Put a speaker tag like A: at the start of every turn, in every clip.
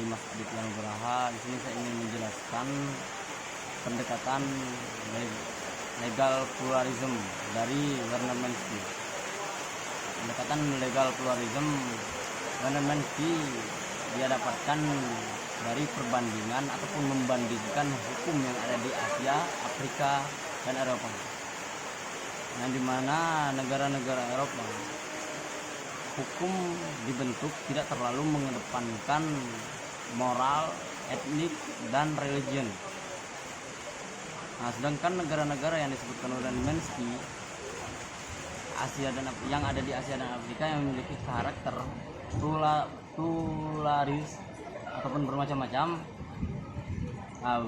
A: Dimas Aditya Nugraha. Di sini saya ingin menjelaskan pendekatan legal pluralism dari Werner Minsky. Pendekatan legal pluralism Werner Minsky dia dapatkan dari perbandingan ataupun membandingkan hukum yang ada di Asia, Afrika, dan Eropa. Yang dimana negara-negara Eropa hukum dibentuk tidak terlalu mengedepankan moral, etnik, dan religion. Nah, sedangkan negara-negara yang disebutkan oleh Minsky, Asia dan yang ada di Asia dan Afrika yang memiliki karakter pluralis ataupun bermacam-macam,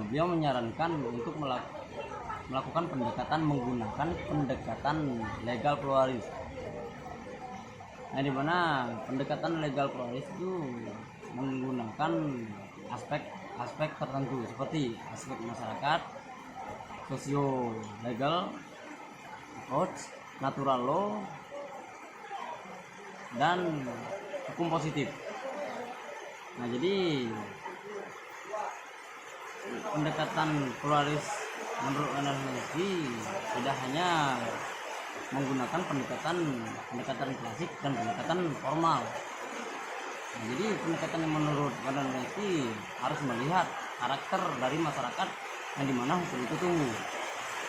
A: beliau menyarankan untuk melakukan pendekatan menggunakan pendekatan legal pluralis. Nah, dimana pendekatan legal pluralis itu menggunakan aspek tertentu seperti aspek masyarakat, sosio legal, approach, natural law, dan hukum positif. Nah, jadi pendekatan pluralis menurut analisis tidak hanya menggunakan pendekatan klasik dan pendekatan formal. Nah, jadi pendekatan yang menurut analisis harus melihat karakter dari masyarakat yang dimana hukum itu tumbuh.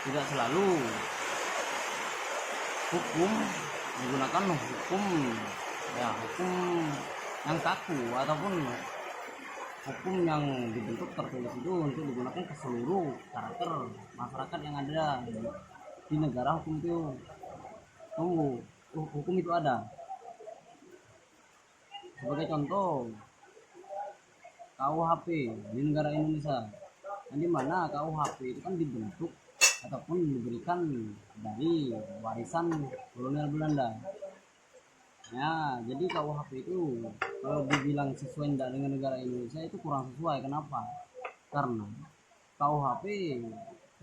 A: Tidak selalu hukum menggunakan hukum yang kaku ataupun hukum yang dibentuk tertulis itu untuk digunakan ke seluruh karakter masyarakat yang ada di negara hukum itu tumbuh, hukum itu ada. Sebagai contoh, KUHP di negara Indonesia, yang dimana KUHP itu kan dibentuk ataupun diberikan dari warisan kolonial Belanda. Ya, jadi KUHP itu kalau dibilang sesuai tidak dengan negara Indonesia itu kurang sesuai. Kenapa? Karena KUHP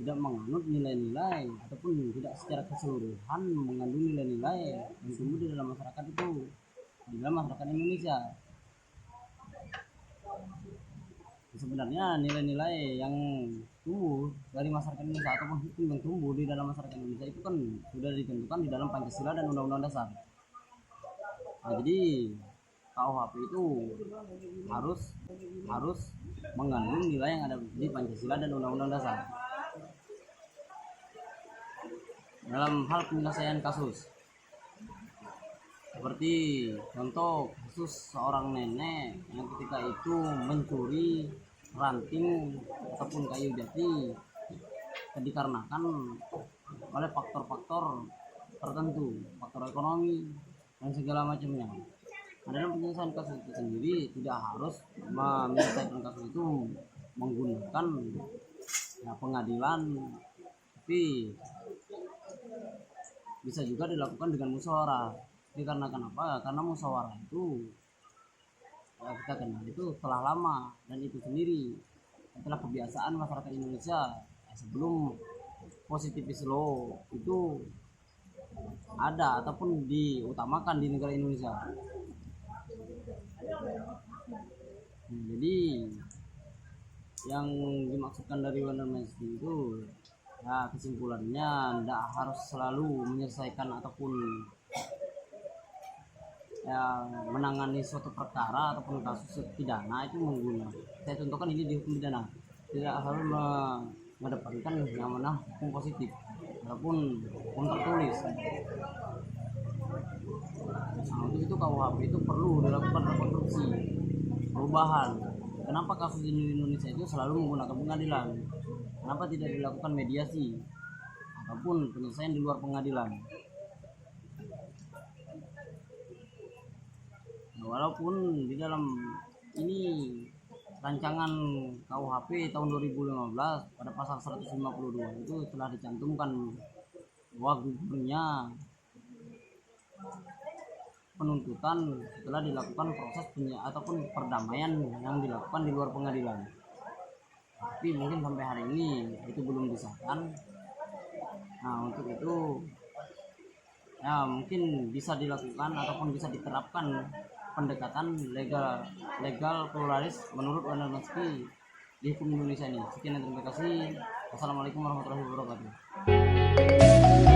A: tidak menganut nilai-nilai ataupun tidak secara keseluruhan mengandung nilai-nilai yang tumbuh di dalam masyarakat itu, di dalam masyarakat Indonesia. Sebenarnya nilai-nilai yang tumbuh dari masyarakat Indonesia ataupun hukum yang tumbuh di dalam masyarakat Indonesia itu kan sudah ditentukan di dalam Pancasila dan Undang-Undang Dasar. Nah, jadi KUHP itu harus mengandung nilai yang ada di Pancasila dan Undang-Undang Dasar. Dalam hal penyelesaian kasus, seperti contoh kasus seorang nenek yang ketika itu mencuri ranting ataupun kayu jati dikarenakan oleh faktor-faktor tertentu, faktor ekonomi dan segala macamnya. Nah, dalam penyelesaian kasus itu sendiri tidak harus menyelesaikan kasus itu menggunakan pengadilan, tapi bisa juga dilakukan dengan musyawarah. Dikarenakan apa? Karena musyawarah itu kita kenal itu telah lama, dan itu sendiri adalah kebiasaan masyarakat Indonesia sebelum positivist law itu ada ataupun diutamakan di negara Indonesia. Jadi yang dimaksudkan dari Werner Minsky itu kesimpulannya tidak harus selalu menyelesaikan ataupun menangani suatu perkara ataupun kasus pidana itu menggunakan, saya contohkan ini di hukum pidana, tidak harus mengedepankan yang mana hukum positif ataupun hukum tertulis. Nah, untuk itu KUHP itu perlu dilakukan rekonstruksi, perubahan. Kenapa kasus di Indonesia itu selalu menggunakan pengadilan? Kenapa tidak dilakukan mediasi ataupun penyelesaian di luar pengadilan? Nah, walaupun di dalam ini rancangan KUHP tahun 2015 pada pasal 152 itu telah dicantumkan bahwa gugurnya penuntutan setelah dilakukan proses ataupun perdamaian yang dilakukan di luar pengadilan. Tapi mungkin sampai hari ini itu belum disahkan. Nah, untuk itu mungkin bisa dilakukan ataupun bisa diterapkan pendekatan legal pluralis menurut Undang-Undang di hukum Indonesia ini. Sekian dan terima kasih. Wassalamualaikum warahmatullahi wabarakatuh.